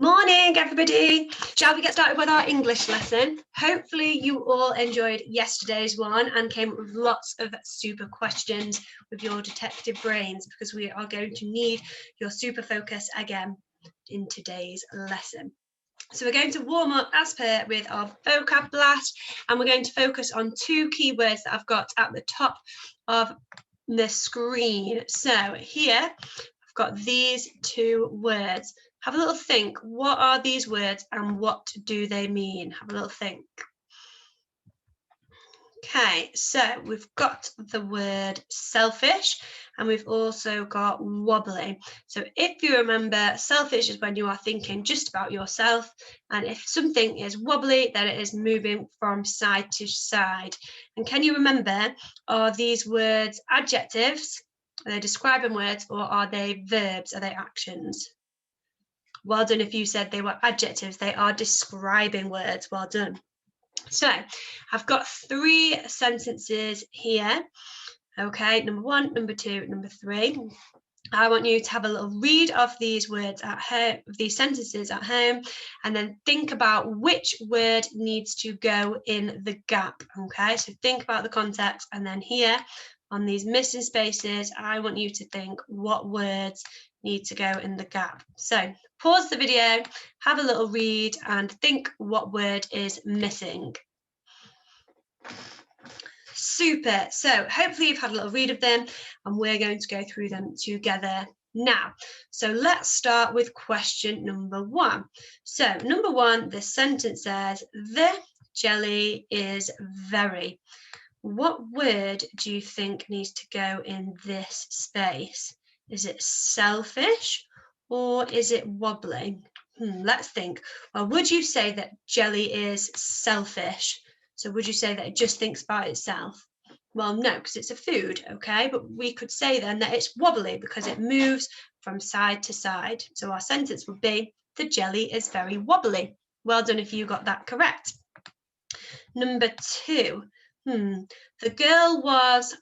Morning, everybody. Shall we get started with our English lesson? Hopefully you all enjoyed yesterday's one and came up with lots of super questions with your detective brains, because we are going to need your super focus again in today's lesson. So we're going to warm up as per with our vocab blast, and we're going to focus on two keywords that I've got at the top of the screen. So here I've got these two words. Have a little think. What are these words and what do they mean? Have a little think. Okay, so we've got the word selfish and we've also got wobbly. So if you remember, selfish is when you are thinking just about yourself, and if something is wobbly, then it is moving from side to side. And can you remember, are these words adjectives? Are they describing words, or are they verbs? Are they actions? Well done if you said they were adjectives. They are describing words. Well done. So I've got three sentences here. Okay, number one, number two, number three. I want you to have a little read of these words at home, these sentences at home, and then think about which word needs to go in the gap. Okay, so think about the context, and then here on these missing spaces, I want you to think what words need to go in the gap. So pause the video, have a little read, and think what word is missing. Super. So hopefully you've had a little read of them, and we're going to go through them together now. So let's start with question number one. So number one, the sentence says, the jelly is very. What word do you think needs to go in this space? Is it selfish or is it wobbly? Let's think. Well, would you say that jelly is selfish? So would you say that it just thinks about itself? Well, no, because it's a food, okay? But we could say then that it's wobbly because it moves from side to side. So our sentence would be, the jelly is very wobbly. Well done if you got that correct. Number two, the girl was,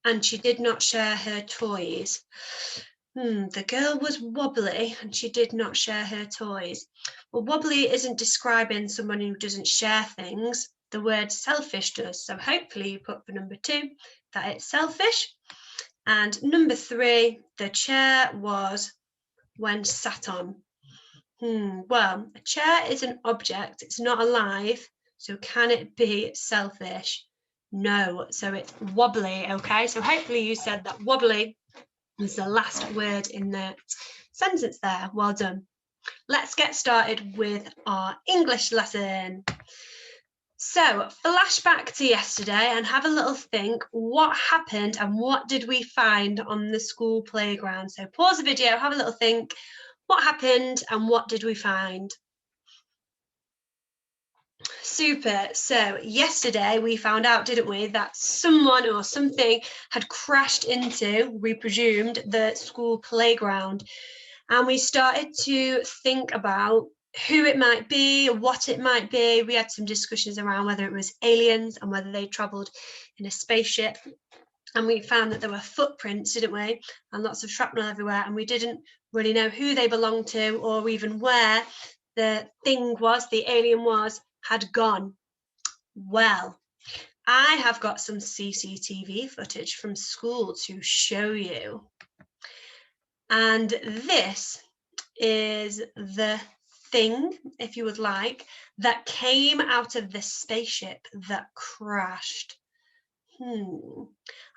and she did not share her toys. The girl was wobbly and she did not share her toys. Well, wobbly isn't describing someone who doesn't share things. The word selfish does. So hopefully you put for number two that it's selfish. And number three, the chair was when sat on. Well, a chair is an object. It's not alive. So can it be selfish? No, so it's wobbly, okay? So hopefully you said that wobbly was the last word in the sentence there. Well done. Let's get started with our English lesson. So flashback to yesterday and have a little think. What happened and what did we find on the school playground? So pause the video, have a little think. What happened and what did we find? Super. So yesterday we found out, didn't we, that someone or something had crashed into, we presumed, the school playground. And we started to think about who it might be, what it might be. We had some discussions around whether it was aliens and whether they travelled in a spaceship. And we found that there were footprints, didn't we? And lots of shrapnel everywhere. And we didn't really know who they belonged to or even where the thing was, the alien was, had gone. Well, I have got some CCTV footage from school to show you. And this is the thing, if you would like, that came out of the spaceship that crashed. I'm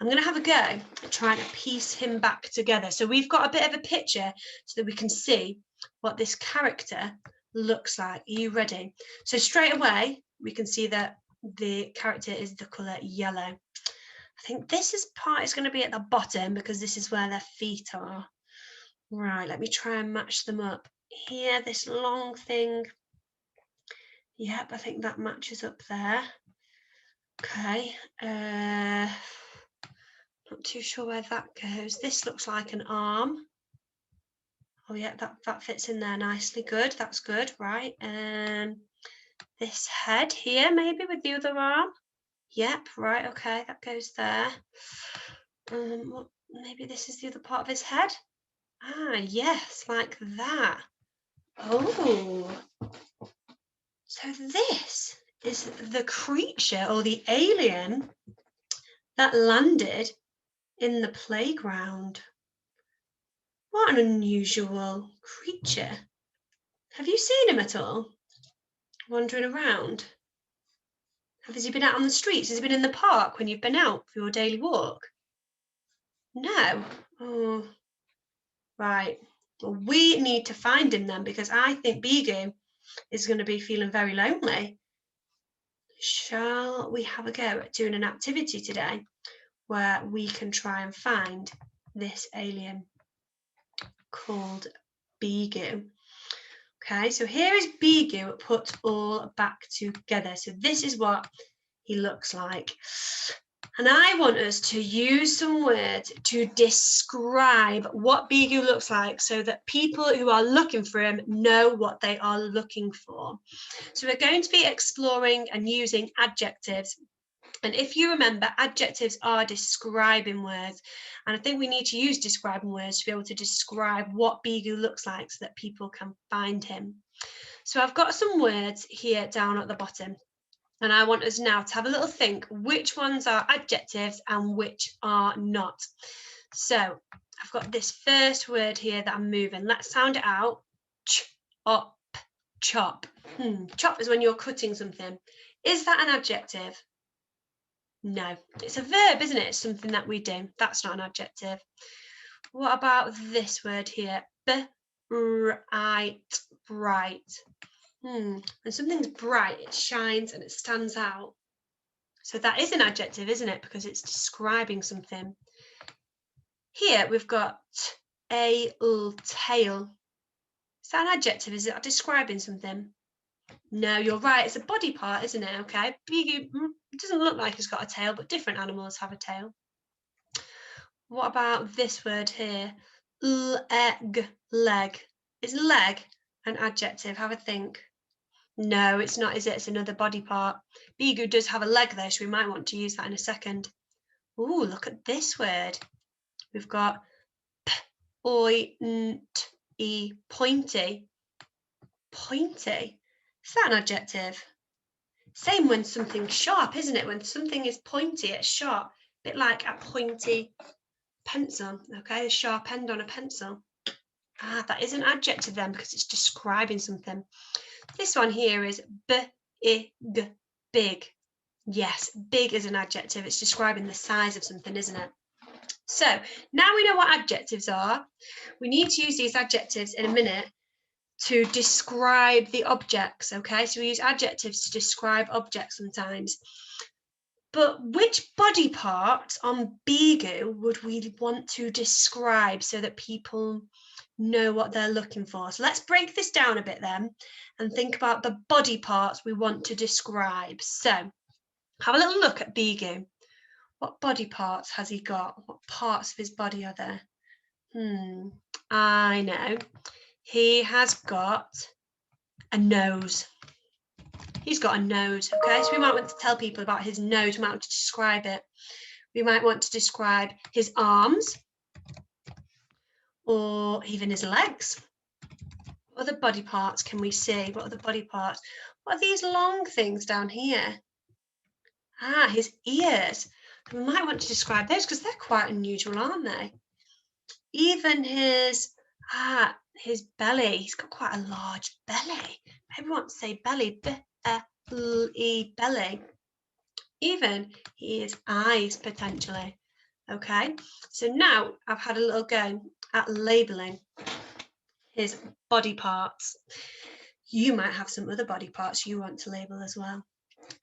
going to have a go at trying to piece him back together. So we've got a bit of a picture so that we can see what this character looks like. Are you ready? So straight away, we can see that the character is the colour yellow. I think this part is going to be at the bottom because this is where their feet are. Right, let me try and match them up. Here, this long thing. Yep, I think that matches up there. Okay, not too sure where that goes. This looks like an arm. Oh yeah, that fits in there nicely. Good, that's good, right? This head here, maybe with the other arm. Yep, right, okay, that goes there. Maybe this is the other part of his head. Ah, yes, like that. Oh, so this is the creature or the alien that landed in the playground. What an unusual creature. Have you seen him at all? Wandering around? Has he been out on the streets? Has he been in the park when you've been out for your daily walk? No. Oh, right. Well, we need to find him then, because I think Bigu is going to be feeling very lonely. Shall we have a go at doing an activity today where we can try and find this alien called Bigu? Okay, so here is Bigu put all back together. So this is what he looks like. And I want us to use some words to describe what Bigu looks like so that people who are looking for him know what they are looking for. So we're going to be exploring and using adjectives. And if you remember, adjectives are describing words. And I think we need to use describing words to be able to describe what Bigu looks like so that people can find him. So I've got some words here down at the bottom. And I want us now to have a little think which ones are adjectives and which are not. So I've got this first word here that I'm moving. Let's sound it out. Chop, chop. Chop is when you're cutting something. Is that an adjective? No, it's a verb, isn't it? It's something that we do. That's not an adjective. What about this word here? Bright, bright. When something's bright, it shines and it stands out. So that is an adjective, isn't it? Because it's describing something. Here we've got a tail. Is that an adjective? Is it describing something? No, you're right. It's a body part, isn't it? Okay. Bigu doesn't look like it's got a tail, but different animals have a tail. What about this word here? Leg, leg. Is leg an adjective? Have a think. No, it's not, is it? It's another body part. Bigu does have a leg though, so we might want to use that in a second. Ooh, look at this word. We've got pointy, pointy. Pointy. Is that an adjective? Same when something's sharp, isn't it? When something is pointy, it's sharp. A bit like a pointy pencil, okay? A sharp end on a pencil. That is an adjective then because it's describing something. This one here is big, big. Yes, big is an adjective. It's describing the size of something, isn't it? So now we know what adjectives are. We need to use these adjectives in a minute to describe the objects, okay? So we use adjectives to describe objects sometimes. But which body parts on Bigu would we want to describe so that people know what they're looking for? So let's break this down a bit then and think about the body parts we want to describe. So have a little look at Bigu. What body parts has he got? What parts of his body are there? I know. He has got a nose. He's got a nose, okay? So we might want to tell people about his nose. We might want to describe it. We might want to describe his arms or even his legs. What other body parts can we see? What other body parts? What are these long things down here? His ears. We might want to describe those because they're quite unusual, aren't they? Even his belly. He's got quite a large belly. Maybe we want to say belly. Belly. Even his eyes potentially. Okay, so now I've had a little go at labeling his body parts. You might have some other body parts you want to label as well.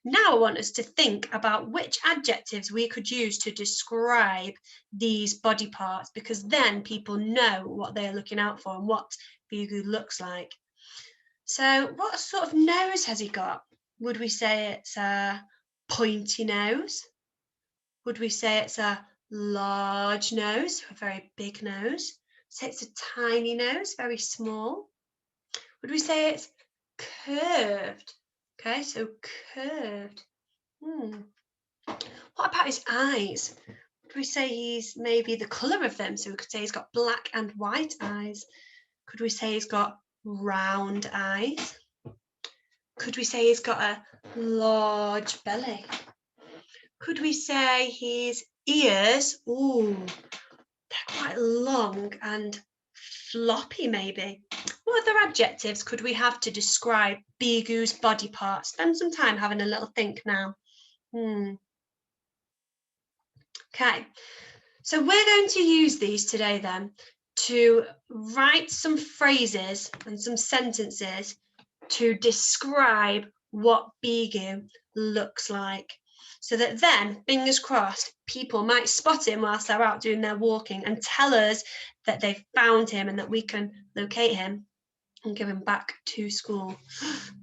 Now I want us to think about which adjectives we could use to describe these body parts, because then people know what they're looking out for and what Bigu looks like. So what sort of nose has he got? Would we say it's a pointy nose? Would we say it's a large nose, a very big nose? Say it's a tiny nose, very small. Would we say it's curved? Okay, so curved. What about his eyes? Would we say he's maybe the colour of them? So we could say he's got black and white eyes. Could we say he's got round eyes? Could we say he's got a large belly? Could we say his ears, ooh, they're quite long and floppy maybe? What other adjectives could we have to describe Bigu's body parts? Spend some time having a little think now. Okay, so we're going to use these today then to write some phrases and some sentences to describe what Bigu looks like. So that then, fingers crossed, people might spot him whilst they're out doing their walking and tell us that they've found him and that we can locate him and give him back to school,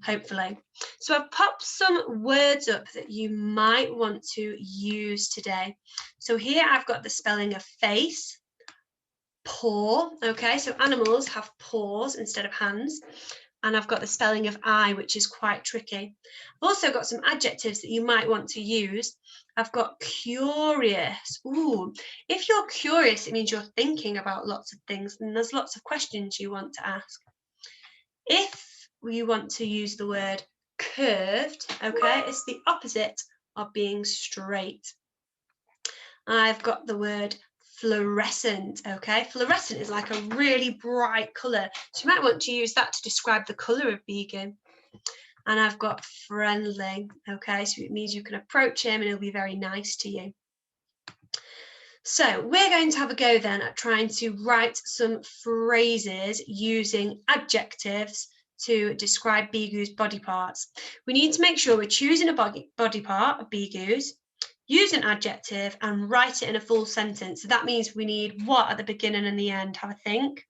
hopefully. So I've popped some words up that you might want to use today. So here I've got the spelling of face, paw, okay, so animals have paws instead of hands. And I've got the spelling of eye, which is quite tricky. I've also got some adjectives that you might want to use. I've got curious. Ooh, if you're curious, it means you're thinking about lots of things and there's lots of questions you want to ask. If you want to use the word curved, okay, it's the opposite of being straight. I've got the word fluorescent, okay? Fluorescent is like a really bright colour. So you might want to use that to describe the colour of Bigu. And I've got friendly, okay? So it means you can approach him and he'll be very nice to you. So we're going to have a go then at trying to write some phrases using adjectives to describe Bigu's body parts. We need to make sure we're choosing a body part of Bigu's, use an adjective and write it in a full sentence. So that means we need what at the beginning and the end? Have a think.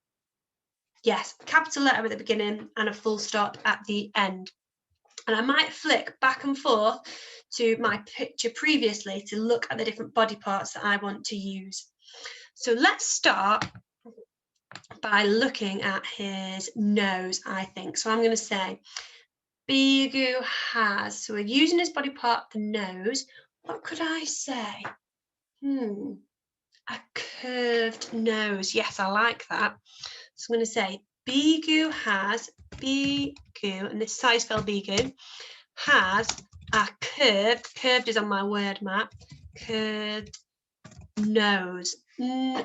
Yes, capital letter at the beginning and a full stop at the end. And I might flick back and forth to my picture previously to look at the different body parts that I want to use. So let's start by looking at his nose, I think. So I'm going to say Bigu has, so we're using his body part, the nose. What could I say? A curved nose. Yes, I like that. So I'm going to say Bigu has, Bigu, and this is how you spell Bigu, has a curved is on my word map, curved nose, nose,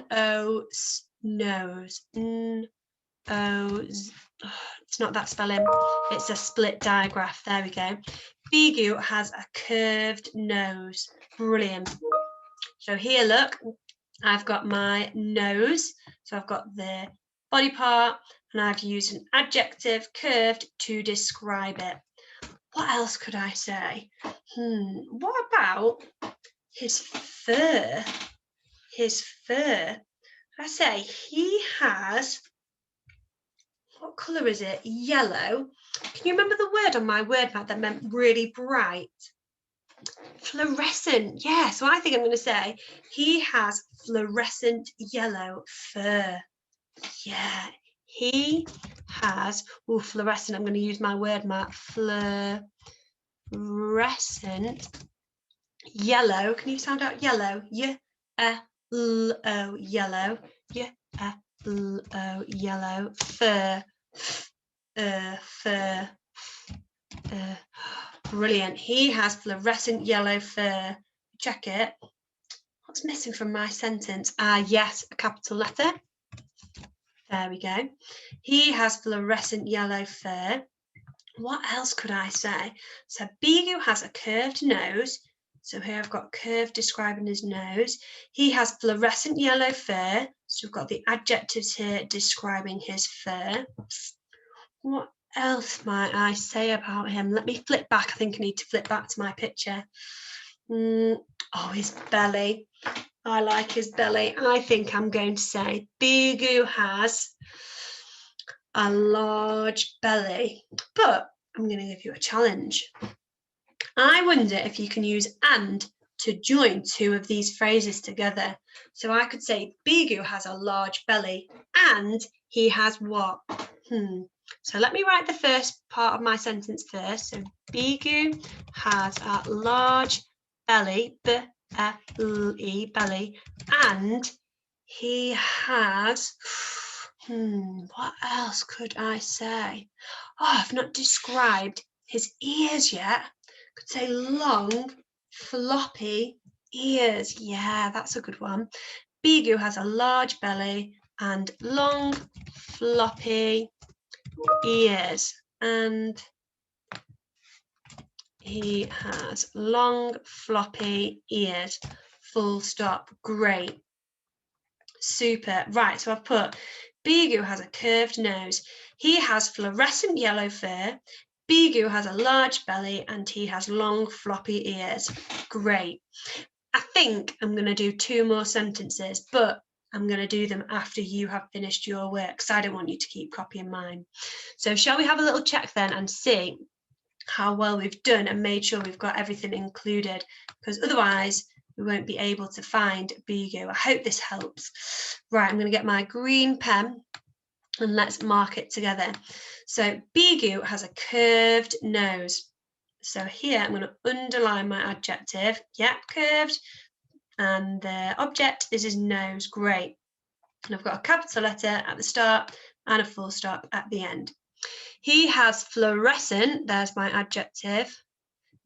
it's not that spelling, it's a split digraph, there we go. Bigu has a curved nose, brilliant. So here, look, I've got my nose, so I've got the body part, and I've used an adjective, curved, to describe it. What else could I say? What about his fur? His fur. I say he has, what colour is it? Yellow. Can you remember the word on my word map that meant really bright? Fluorescent. Yeah, so I think I'm going to say he has fluorescent yellow fur. Yeah, he has, fluorescent. I'm going to use my word map. Fluorescent yellow. Can you sound out yellow? Y-E-L-O, yellow. Y-E-L-O, yellow. Fur. Fur. Brilliant. He has fluorescent yellow fur. Check it. What's missing from my sentence? Yes, a capital letter. There we go. He has fluorescent yellow fur. What else could I say? So Bigu has a curved nose. So here I've got curved describing his nose. He has fluorescent yellow fur. So we've got the adjectives here describing his fur. What else might I say about him? Let me flip back. I think I need to flip back to my picture. His belly. I like his belly. I think I'm going to say Bigu has a large belly, but I'm going to give you a challenge. I wonder if you can use and to join two of these phrases together. So I could say Bigu has a large belly and he has what? So let me write the first part of my sentence first. So Bigu has a large belly, B-L-E, belly, and he has, What else could I say? Oh, I've not described his ears yet. Could say long, floppy ears. Yeah, that's a good one. Bigu has a large belly and long, floppy ears. And he has long, floppy ears. Full stop. Great. Super. Right, so I've put Bigu has a curved nose. He has fluorescent yellow fur. Bigu has a large belly and he has long floppy ears. Great. I think I'm going to do 2 more sentences, but I'm going to do them after you have finished your work because I don't want you to keep copying mine. So shall we have a little check then and see how well we've done and made sure we've got everything included, because otherwise we won't be able to find Bigu. I hope this helps. Right, I'm going to get my green pen and let's mark it together. So Bigu has a curved nose. So here I'm going to underline my adjective. Yep, curved. And the object is his nose. Great. And I've got a capital letter at the start and a full stop at the end. He has fluorescent, there's my adjective.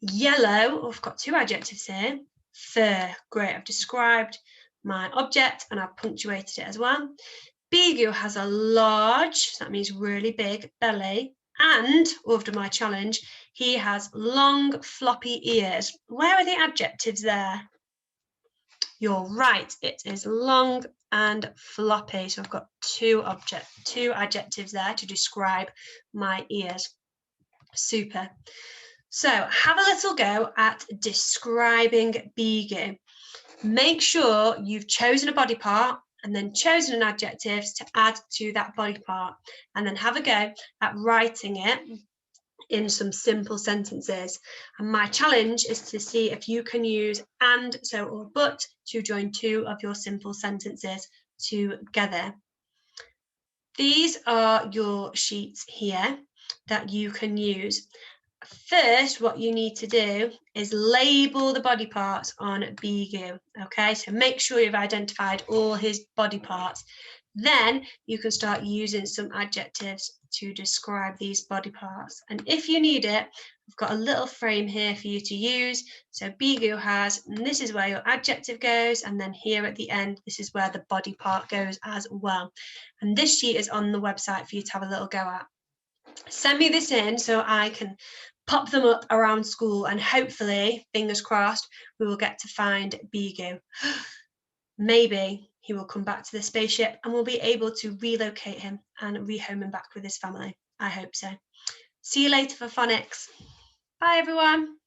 Yellow, oh, I've got 2 adjectives here. Fur, great, I've described my object and I've punctuated it as well. Bigu has a large, that means really big, belly. And, after my challenge, he has long, floppy ears. Where are the adjectives there? You're right, it is long and floppy. So I've got 2 adjectives there to describe my ears. Super. So have a little go at describing Bigu. Make sure you've chosen a body part and then chosen an adjective to add to that body part, and then have a go at writing it in some simple sentences. And my challenge is to see if you can use and, so, or but to join 2 of your simple sentences together. These are your sheets here that you can use. First, what you need to do is label the body parts on Bigu, okay? So make sure you've identified all his body parts. Then you can start using some adjectives to describe these body parts. And if you need it, I've got a little frame here for you to use. So Bigu has, and this is where your adjective goes, and then here at the end, this is where the body part goes as well. And this sheet is on the website for you to have a little go at. Send me this in so I can pop them up around school, and hopefully, fingers crossed, we will get to find Bigu. Maybe he will come back to the spaceship and we'll be able to relocate him and rehome him back with his family. I hope so. See you later for phonics. Bye, everyone.